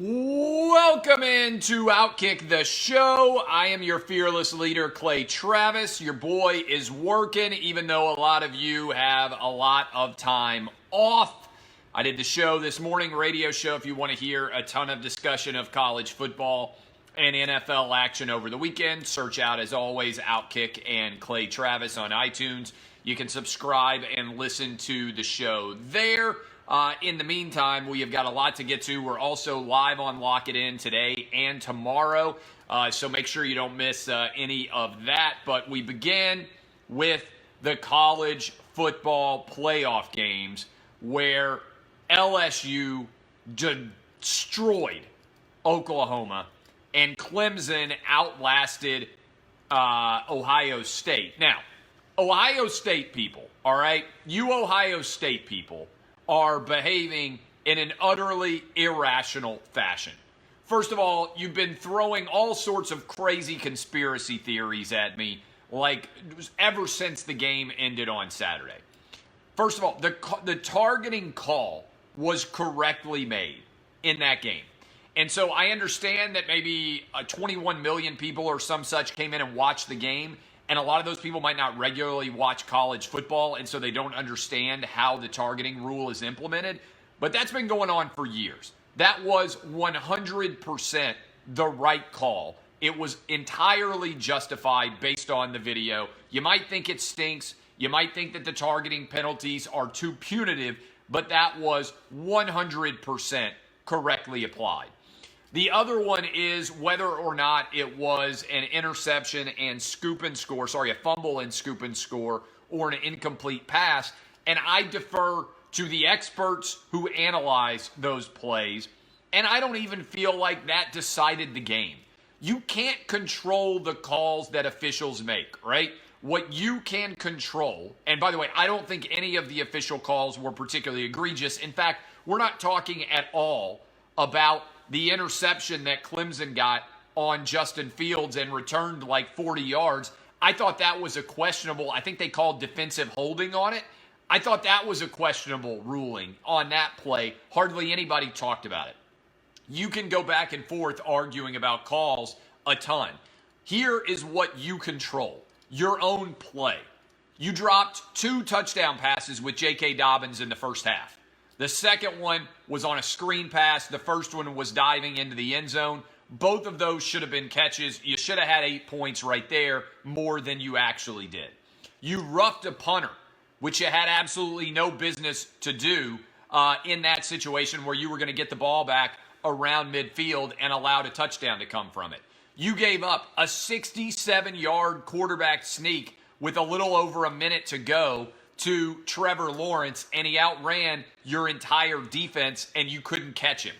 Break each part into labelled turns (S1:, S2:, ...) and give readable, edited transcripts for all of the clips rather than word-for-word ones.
S1: Welcome into Outkick the Show. I am your fearless leader, Clay Travis. Your boy is working, even though a lot of you have a lot of time off. I did the show this morning, radio show, if you want to hear a ton of discussion of college football and NFL action over the weekend. Search out, as always, Outkick and Clay Travis on iTunes. You can subscribe and listen to the show there. In the meantime, we have got a lot to get to. We're also live on Lock It In today and tomorrow, so make sure you don't miss any of that. But we begin with the college football playoff games where LSU destroyed Oklahoma and Clemson outlasted Ohio State. Now, Ohio State people, all right, you Ohio State people are behaving in an utterly irrational fashion. First of all, you've been throwing all sorts of crazy conspiracy theories at me, like ever since the game ended on Saturday. First of all, the targeting call was correctly made in that game. And so I understand that maybe 21 million people or some such came in and watched the game. And a lot of those people might not regularly watch college football, and so they don't understand how the targeting rule is implemented. But that's been going on for years. That was 100% the right call. It was entirely justified based on the video. You might think it stinks. You might think that the targeting penalties are too punitive, but that was 100% correctly applied. The other one is whether or not it was an interception and scoop and score, a fumble and scoop and score, or an incomplete pass. And I defer to the experts who analyze those plays. And I don't even feel like that decided the game. You can't control the calls that officials make, right? What you can control, and by the way, I don't think any of the official calls were particularly egregious. In fact, we're not talking at all about the interception that Clemson got on Justin Fields and returned like 40 yards. I thought that was a questionable, I think they called defensive holding on it. I thought that was a questionable ruling on that play. Hardly anybody talked about it. You can go back and forth arguing about calls a ton. Here is what you control, your own play. You dropped 2 touchdown passes with J.K. Dobbins in the first half. The second one was on a screen pass. The first one was diving into the end zone. Both of those should have been catches. You should have had 8 points right there, more than you actually did. You roughed a punter, which you had absolutely no business to do in that situation where you were going to get the ball back around midfield and allowed a touchdown to come from it. You gave up a 67-yard quarterback sneak with a little over a minute to go to Trevor Lawrence, and he outran your entire defense, and you couldn't catch him.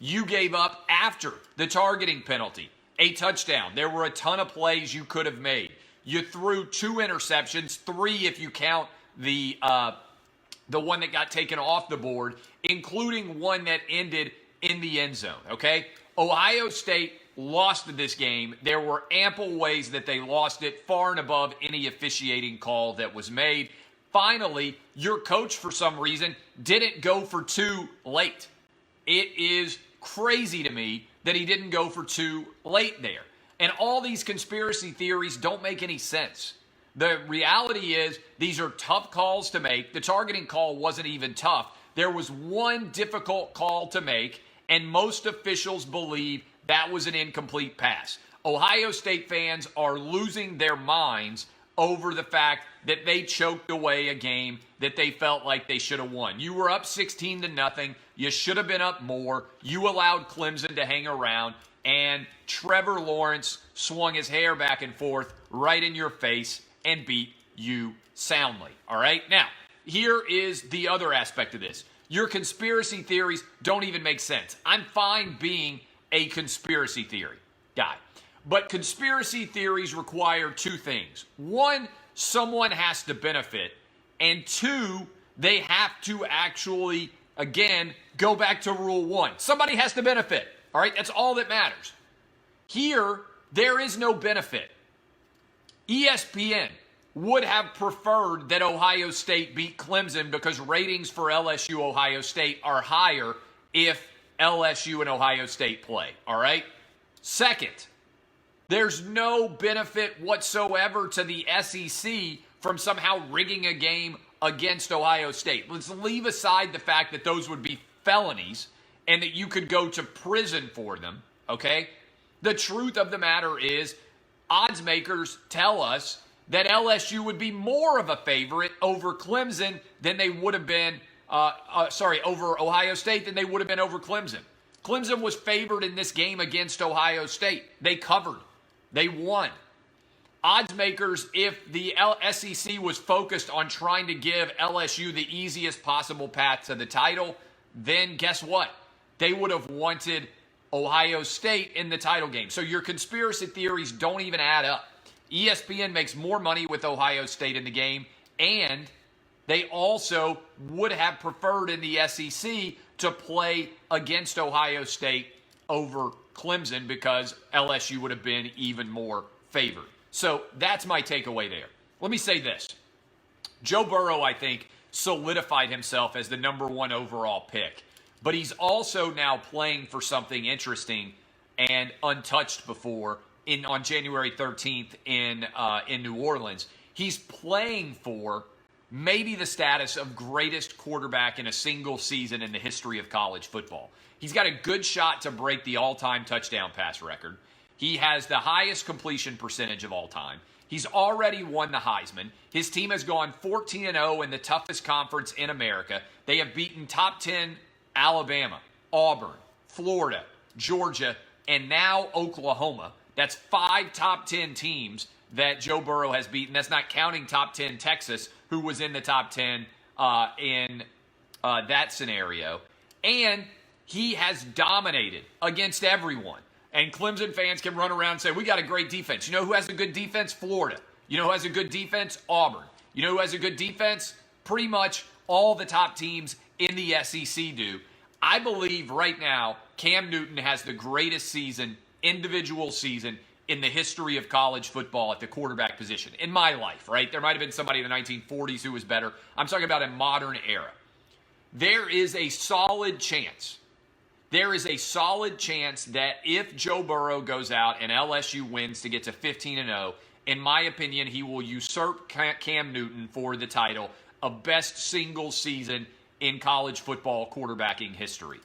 S1: You gave up, after the targeting penalty, a touchdown. There were a ton of plays you could have made. You threw 2 interceptions, 3 if you count the one that got taken off the board, including one that ended in the end zone, okay? Ohio State lost this game. There were ample ways that they lost it, far and above any officiating call that was made. Finally, your coach, for some reason, didn't go for 2 late. It is crazy to me that he didn't go for 2 late there. And all these conspiracy theories don't make any sense. The reality is these are tough calls to make. The targeting call wasn't even tough. There was one difficult call to make, and most officials believe that was an incomplete pass. Ohio State fans are losing their minds over the fact that they choked away a game that they felt like they should have won. You were up 16-0. You should have been up more. You allowed Clemson to hang around, and Trevor Lawrence swung his hair back and forth right in your face and beat you soundly. All right? Now, here is the other aspect of this. Your conspiracy theories don't even make sense. I'm fine being a conspiracy theory guy. But conspiracy theories require 2 things. 1, someone has to benefit. And 2, they have to actually, again, go back to rule 1. Somebody has to benefit. All right? That's all that matters. Here, there is no benefit. ESPN would have preferred that Ohio State beat Clemson because ratings for LSU Ohio State are higher if LSU and Ohio State play, all right? Second, there's no benefit whatsoever to the SEC from somehow rigging a game against Ohio State. Let's leave aside the fact that those would be felonies and that you could go to prison for them, okay? The truth of the matter is, odds makers tell us that LSU would be more of a favorite over Clemson than they would have been, over Ohio State than they would have been over Clemson. Clemson was favored in this game against Ohio State. They covered. They won. Odds makers, if the SEC was focused on trying to give LSU the easiest possible path to the title, then guess what? They would have wanted Ohio State in the title game. So your conspiracy theories don't even add up. ESPN makes more money with Ohio State in the game, and they also would have preferred in the SEC to play against Ohio State over Clemson because LSU would have been even more favored. So that's my takeaway there. Let me say this. Joe Burrow, I think, solidified himself as the number one overall pick. But he's also now playing for something interesting and untouched before on January 13th in New Orleans. He's playing for maybe the status of greatest quarterback in a single season in the history of college football. He's got a good shot to break the all-time touchdown pass record. He has the highest completion percentage of all time. He's already won the Heisman. His team has gone 14-0 in the toughest conference in America. They have beaten top 10 Alabama, Auburn, Florida, Georgia, and now Oklahoma. That's 5 top 10 teams that Joe Burrow has beaten. That's not counting top 10 Texas, who was in the top 10 in that scenario. And he has dominated against everyone. And Clemson fans can run around and say, we got a great defense. You know who has a good defense? Florida. You know who has a good defense? Auburn. You know who has a good defense? Pretty much all the top teams in the SEC do. I believe right now Cam Newton has the greatest individual season in the history of college football at the quarterback position. In my life, right? There might have been somebody in the 1940s who was better. I'm talking about a modern era. There is a solid chance that if Joe Burrow goes out and LSU wins to get to 15-0, in my opinion, he will usurp Cam Newton for the title of best single season in college football quarterbacking history.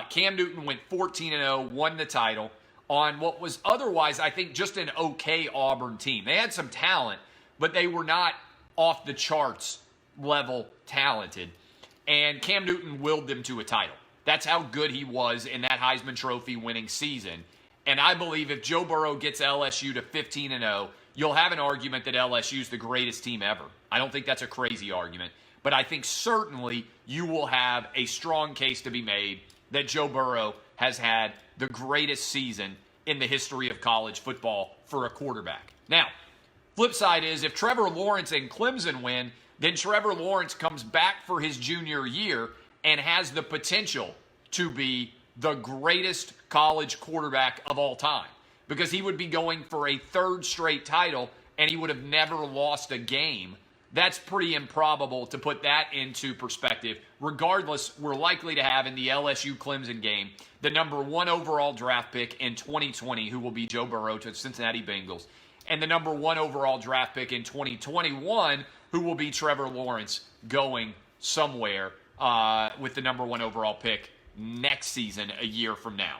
S1: Cam Newton went 14-0, won the title on what was otherwise, I think, just an okay Auburn team. They had some talent, but they were not off the charts level talented. And Cam Newton willed them to a title. That's how good he was in that Heisman Trophy winning season. And I believe if Joe Burrow gets LSU to 15-0, you'll have an argument that LSU is the greatest team ever. I don't think that's a crazy argument. But I think certainly you will have a strong case to be made that Joe Burrow has had the greatest season in the history of college football for a quarterback. Now, flip side is if Trevor Lawrence and Clemson win, then Trevor Lawrence comes back for his junior year and has the potential to be the greatest college quarterback of all time because he would be going for a third straight title and he would have never lost a game. That's pretty improbable to put that into perspective. Regardless, we're likely to have in the LSU-Clemson game the number 1 overall draft pick in 2020, who will be Joe Burrow to the Cincinnati Bengals, and the number 1 overall draft pick in 2021, who will be Trevor Lawrence going somewhere with the number 1 overall pick next season, a year from now.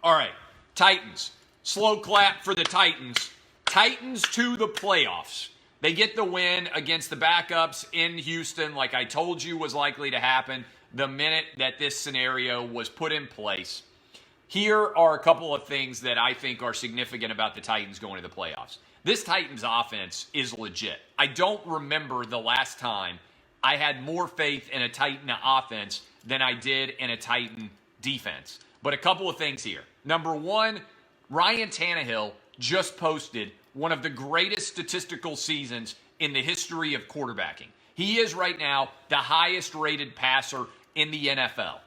S1: All right, Titans. Slow clap for the Titans. Titans to the playoffs. They get the win against the backups in Houston, like I told you was likely to happen the minute that this scenario was put in place. Here are a couple of things that I think are significant about the Titans going to the playoffs. This Titans offense is legit. I don't remember the last time I had more faith in a Titan offense than I did in a Titan defense. But a couple of things here. Number one, Ryan Tannehill just posted one of the greatest statistical seasons in the history of quarterbacking. He is right now the highest rated passer in the NFL.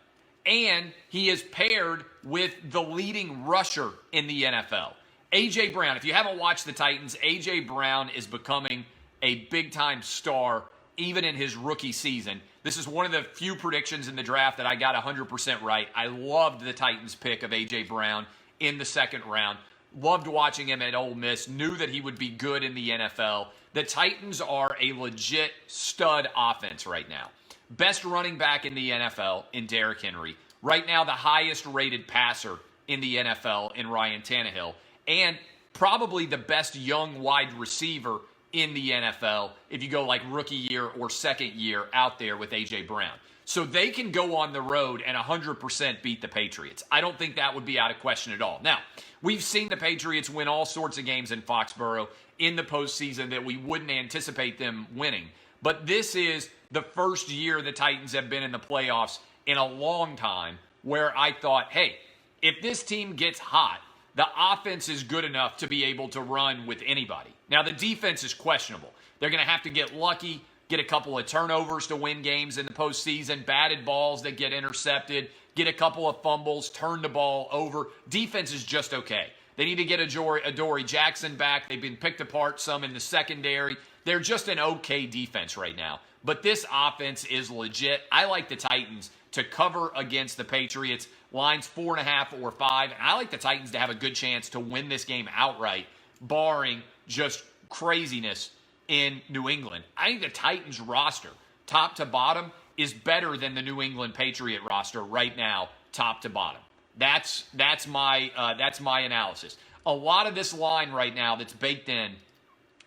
S1: And he is paired with the leading rusher in the NFL. A.J. Brown, if you haven't watched the Titans, A.J. Brown is becoming a big-time star even in his rookie season. This is one of the few predictions in the draft that I got 100% right. I loved the Titans pick of A.J. Brown in the second round. Loved watching him at Ole Miss. Knew that he would be good in the NFL. The Titans are a legit stud offense right now. Best running back in the NFL in Derrick Henry. Right now, the highest rated passer in the NFL in Ryan Tannehill. And probably the best young wide receiver in the NFL if you go like rookie year or second year out there with A.J. Brown. So they can go on the road and 100% beat the Patriots. I don't think that would be out of question at all. Now, we've seen the Patriots win all sorts of games in Foxborough in the postseason that we wouldn't anticipate them winning. But this is the first year the Titans have been in the playoffs in a long time where I thought, hey, if this team gets hot, the offense is good enough to be able to run with anybody. Now, the defense is questionable. They're going to have to get lucky, get a couple of turnovers to win games in the postseason, batted balls that get intercepted, get a couple of fumbles, turn the ball over. Defense is just okay. They need to get Adoree Jackson back. They've been picked apart some in the secondary. They're just an okay defense right now. But this offense is legit. I like the Titans to cover against the Patriots. Lines 4.5 or 5. And I like the Titans to have a good chance to win this game outright, barring just craziness in New England. I think the Titans roster, top to bottom, is better than the New England Patriot roster right now, top to bottom. That's my analysis. A lot of this line right now that's baked in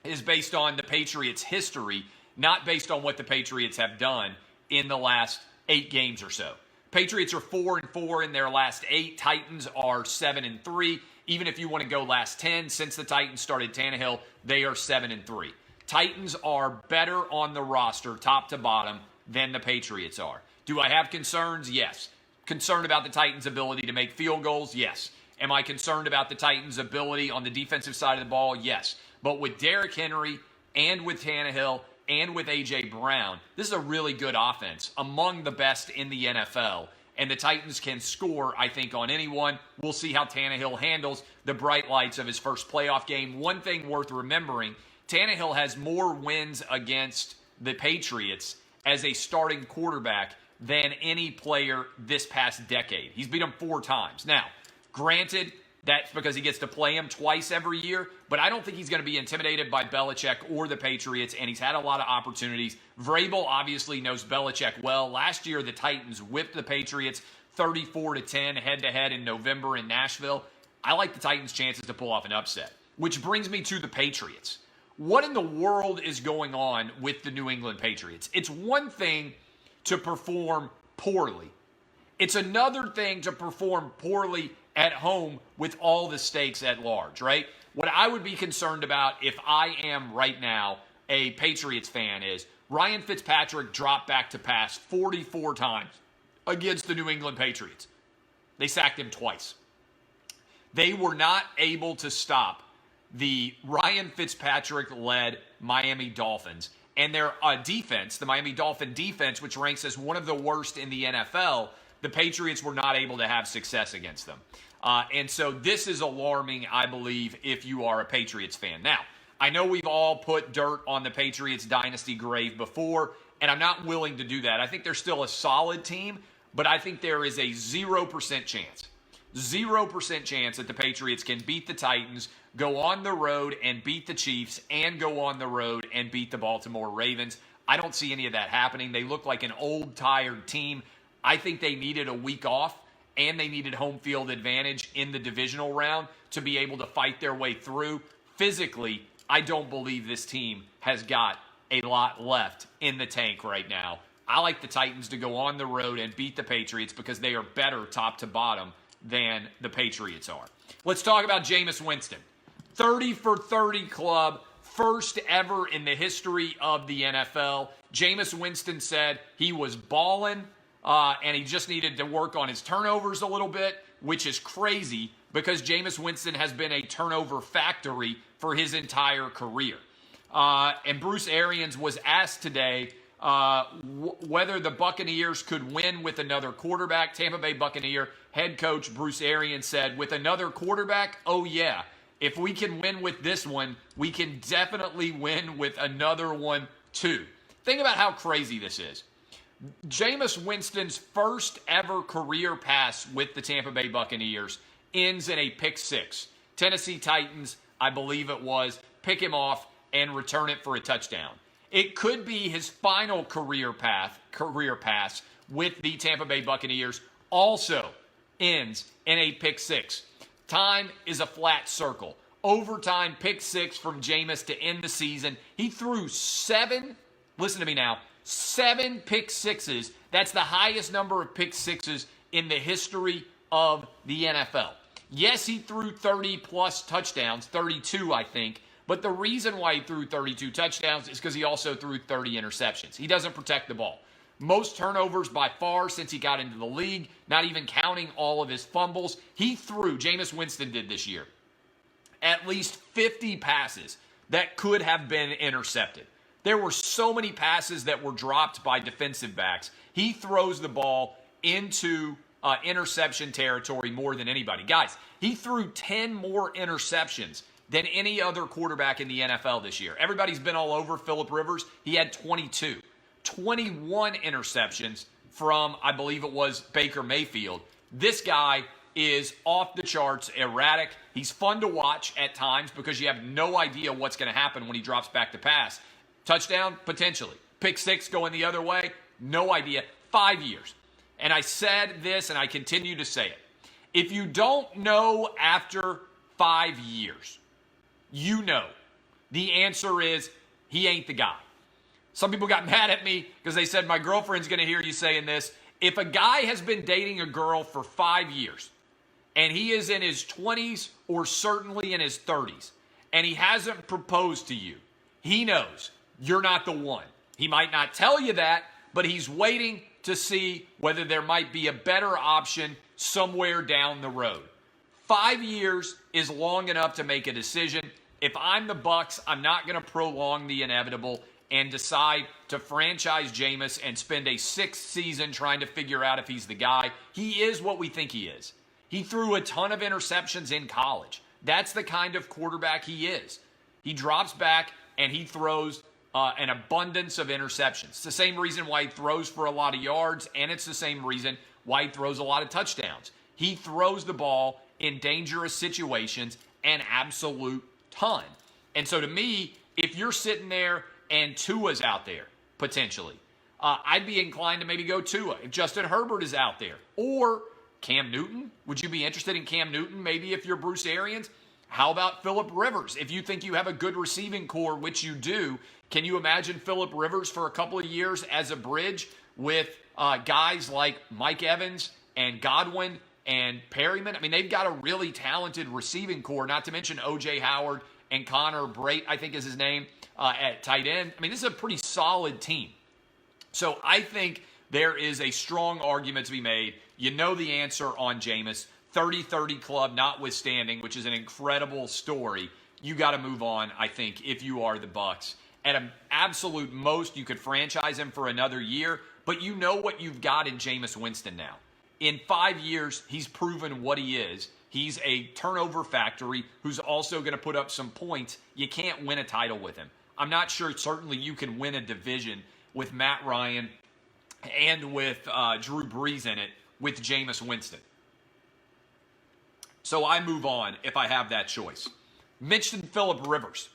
S1: is based on the Patriots' history, not based on what the Patriots have done in the last 8 games or so. Patriots are 4-4 in their last 8. Titans are 7-3. Even if you want to go last 10, since the Titans started Tannehill, they are 7-3. Titans are better on the roster, top to bottom, than the Patriots are. Do I have concerns? Yes. Concerned about the Titans' ability to make field goals? Yes. Am I concerned about the Titans' ability on the defensive side of the ball? Yes. But with Derrick Henry and with Tannehill and with A.J. Brown, this is a really good offense, among the best in the NFL. And the Titans can score, I think, on anyone. We'll see how Tannehill handles the bright lights of his first playoff game. One thing worth remembering, Tannehill has more wins against the Patriots as a starting quarterback than any player this past decade. He's beat them 4 times. Now, granted, that's because he gets to play him twice every year, but I don't think he's going to be intimidated by Belichick or the Patriots, and he's had a lot of opportunities. Vrabel obviously knows Belichick well. Last year, the Titans whipped the Patriots 34-10 head-to-head in November in Nashville. I like the Titans' chances to pull off an upset, which brings me to the Patriots. What in the world is going on with the New England Patriots? It's one thing to perform poorly. It's another thing to perform poorly at home with all the stakes at large, right? What I would be concerned about if I am right now a Patriots fan is Ryan Fitzpatrick dropped back to pass 44 times against the New England Patriots. They sacked him twice. They were not able to stop the Ryan Fitzpatrick-led Miami Dolphins. And their defense, the Miami Dolphin defense, which ranks as one of the worst in the NFL, the Patriots were not able to have success against them. And so this is alarming, I believe, if you are a Patriots fan. Now, I know we've all put dirt on the Patriots dynasty grave before, and I'm not willing to do that. I think they're still a solid team, but I think there is a 0% chance. 0% chance that the Patriots can beat the Titans, go on the road and beat the Chiefs, and go on the road and beat the Baltimore Ravens. I don't see any of that happening. They look like an old, tired team. I think they needed a week off, and they needed home field advantage in the divisional round to be able to fight their way through. Physically, I don't believe this team has got a lot left in the tank right now. I like the Titans to go on the road and beat the Patriots because they are better top to bottom than the Patriots are. Let's talk about Jameis Winston. 30 for 30 club, first ever in the history of the NFL. Jameis Winston said he was balling, and he just needed to work on his turnovers a little bit, which is crazy because Jameis Winston has been a turnover factory for his entire career. And Bruce Arians was asked today whether the Buccaneers could win with another quarterback. Tampa Bay Buccaneer head coach Bruce Arians said, with another quarterback, oh yeah. If we can win with this one, we can definitely win with another one too. Think about how crazy this is. Jameis Winston's first ever career pass with the Tampa Bay Buccaneers ends in a pick six. Tennessee Titans, I believe it was, pick him off and return it for a touchdown. It could be his final career pass with the Tampa Bay Buccaneers, also ends in a pick six. Time is a flat circle. Overtime pick six from Jameis to end the season. He threw listen to me now, 7 pick sixes. That's the highest number of pick sixes in the history of the NFL. Yes, he threw 30-plus touchdowns, 32, I think. But the reason why he threw 32 touchdowns is because he also threw 30 interceptions. He doesn't protect the ball. Most turnovers by far since he got into the league, not even counting all of his fumbles. Jameis Winston did this year, at least 50 passes that could have been intercepted. There were so many passes that were dropped by defensive backs. He throws the ball into interception territory more than anybody. Guys, he threw 10 more interceptions than any other quarterback in the NFL this year. Everybody's been all over Phillip Rivers. He had 22. 21 interceptions from, I believe it was, Baker Mayfield. This guy is off the charts erratic. He's fun to watch at times because you have no idea what's going to happen when he drops back to pass. Touchdown, potentially. Pick six going the other way, no idea. 5 years. And I said this and I continue to say it. If you don't know after 5 years, you know. The answer is he ain't the guy. Some people got mad at me because they said my girlfriend's going to hear you saying this. If a guy has been dating a girl for 5 years and he is in his 20s or certainly in his 30s and he hasn't proposed to you, he knows you're not the one. He might not tell you that, but he's waiting to see whether there might be a better option somewhere down the road. 5 years is long enough to make a decision. If I'm the Bucs, I'm not going to prolong the inevitable and decide to franchise Jameis and spend a 6th season trying to figure out if he's the guy. He is what we think he is. He threw a ton of interceptions in college. That's the kind of quarterback he is. He drops back and he throws an abundance of interceptions. It's the same reason why he throws for a lot of yards, and it's the same reason why he throws a lot of touchdowns. He throws the ball in dangerous situations an absolute ton. And so to me, if you're sitting there and Tua's out there, potentially, I'd be inclined to maybe go Tua. If Justin Herbert is out there, or Cam Newton, would you be interested in Cam Newton maybe if you're Bruce Arians? How about Phillip Rivers? If you think you have a good receiving core, which you do, can you imagine Phillip Rivers for a couple of years as a bridge with guys like Mike Evans and Godwin and Perryman? I mean, they've got a really talented receiving core, not to mention O.J. Howard and Connor Brait, I think is his name, at tight end. I mean, this is a pretty solid team. So I think there is a strong argument to be made. You know the answer on Jameis. 30-30 club notwithstanding, which is an incredible story. You got to move on, I think, if you are the Bucs. At an absolute most, you could franchise him for another year, but you know what you've got in Jameis Winston now. In 5 years, he's proven what he is. He's a turnover factory who's also going to put up some points. You can't win a title with him. I'm not sure certainly you can win a division with Matt Ryan and with Drew Brees in it with Jameis Winston. So I move on if I have that choice. Mentioned Phillip Rivers.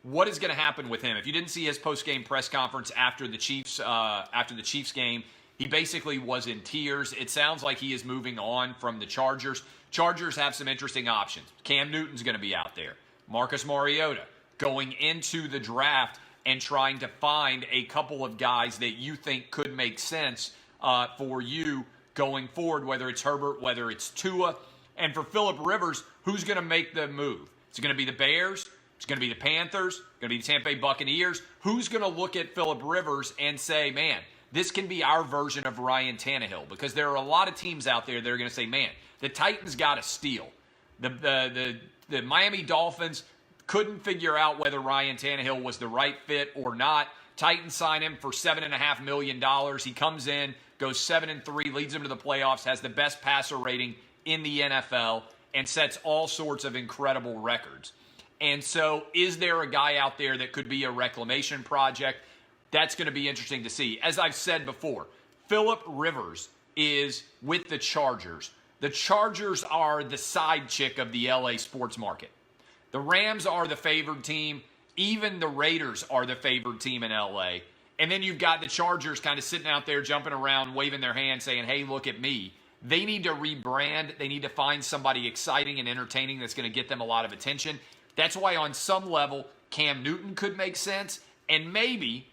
S1: What is going to happen with him? If you didn't see his post-game press conference after the Chiefs game, he basically was in tears. It sounds like he is moving on from the Chargers. Chargers have some interesting options. Cam Newton's going to be out there. Marcus Mariota going into the draft and trying to find a couple of guys that you think could make sense for you going forward, whether it's Herbert, whether it's Tua. And for Phillip Rivers, who's going to make the move? Is it going to be the Bears? It's going to be the Panthers? Going to be the Tampa Bay Buccaneers? Who's going to look at Phillip Rivers and say, man, this can be our version of Ryan Tannehill? Because there are a lot of teams out there that are going to say, man, the Titans got to steal. The Miami Dolphins couldn't figure out whether Ryan Tannehill was the right fit or not. Titans sign him for $7.5 million. He comes in, goes 7-3, leads them to the playoffs, has the best passer rating in the NFL, and sets all sorts of incredible records. And so is there a guy out there that could be a reclamation project? That's going to be interesting to see. As I've said before, Phillip Rivers is with the Chargers. The Chargers are the side chick of the LA sports market. The Rams are the favored team. Even the Raiders are the favored team in LA. And then you've got the Chargers kind of sitting out there jumping around, waving their hand, saying, hey, look at me. They need to rebrand. They need to find somebody exciting and entertaining that's going to get them a lot of attention. That's why on some level, Cam Newton could make sense. And maybe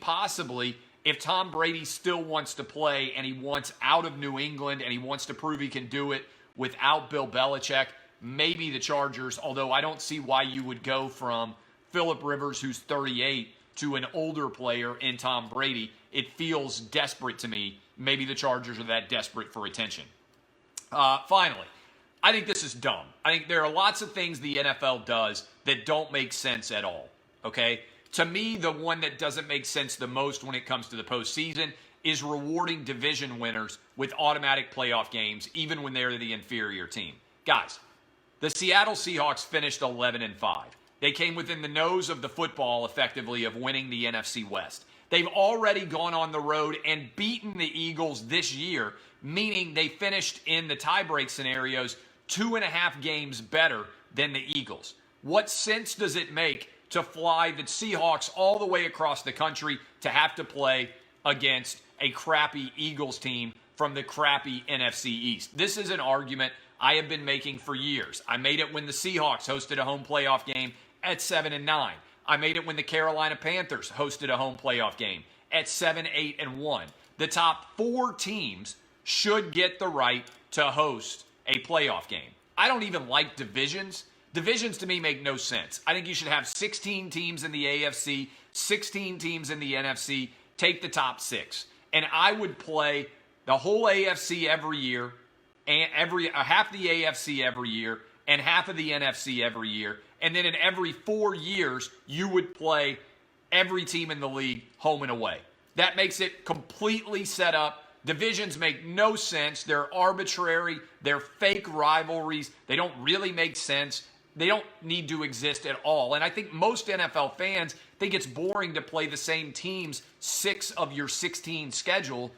S1: possibly, if Tom Brady still wants to play and he wants out of New England and he wants to prove he can do it without Bill Belichick, maybe the Chargers, although I don't see why you would go from Phillip Rivers, who's 38, to an older player in Tom Brady. It feels desperate to me. Maybe the Chargers are that desperate for attention. Finally, I think this is dumb. I think there are lots of things the NFL does that don't make sense at all, okay? To me, the one that doesn't make sense the most when it comes to the postseason is rewarding division winners with automatic playoff games, even when they're the inferior team. Guys, the Seattle Seahawks finished 11-5. They came within the nose of the football, effectively, of winning the NFC West. They've already gone on the road and beaten the Eagles this year, meaning they finished in the tiebreak scenarios 2.5 games better than the Eagles. What sense does it make to fly the Seahawks all the way across the country to have to play against a crappy Eagles team from the crappy NFC East? This is an argument I have been making for years. I made it when the Seahawks hosted a home playoff game at 7-9. I made it when the Carolina Panthers hosted a home playoff game at 7-8-1. The top 4 teams should get the right to host a playoff game. I don't even like divisions. Divisions to me make no sense. I think you should have 16 teams in the AFC, 16 teams in the NFC, take the top 6. And I would play the whole AFC every year, and half the AFC every year, and half of the NFC every year. And then in every 4 years, you would play every team in the league home and away. That makes it completely set up. Divisions make no sense. They're arbitrary. They're fake rivalries. They don't really make sense. They don't need to exist at all. And I think most NFL fans think it's boring to play the same teams 6 of your 16 scheduled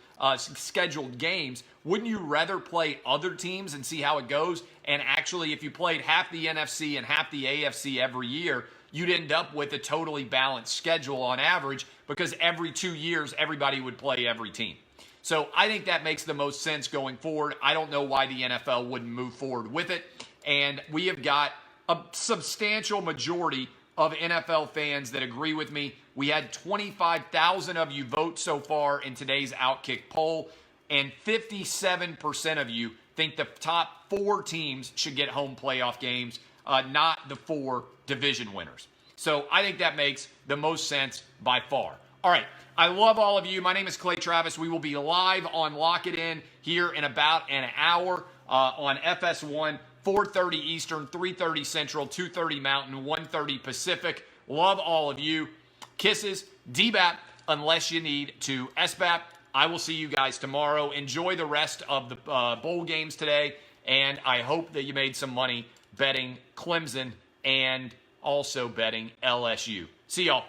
S1: games. Wouldn't you rather play other teams and see how it goes? And actually, if you played half the NFC and half the AFC every year, you'd end up with a totally balanced schedule on average, because every 2 years, everybody would play every team. So I think that makes the most sense going forward. I don't know why the NFL wouldn't move forward with it. And we have got a substantial majority of NFL fans that agree with me. We had 25,000 of you vote so far in today's Outkick poll, and 57% of you think the top 4 teams should get home playoff games, not the 4 division winners. So I think that makes the most sense by far. All right, I love all of you. My name is Clay Travis. We will be live on Lock It In here in about an hour on FS1, 4:30 Eastern, 3:30 Central, 2:30 Mountain, 1:30 Pacific. Love all of you. Kisses, DBAP, unless you need to SBAP. I will see you guys tomorrow. Enjoy the rest of the bowl games today, and I hope that you made some money betting Clemson and also betting LSU. See y'all.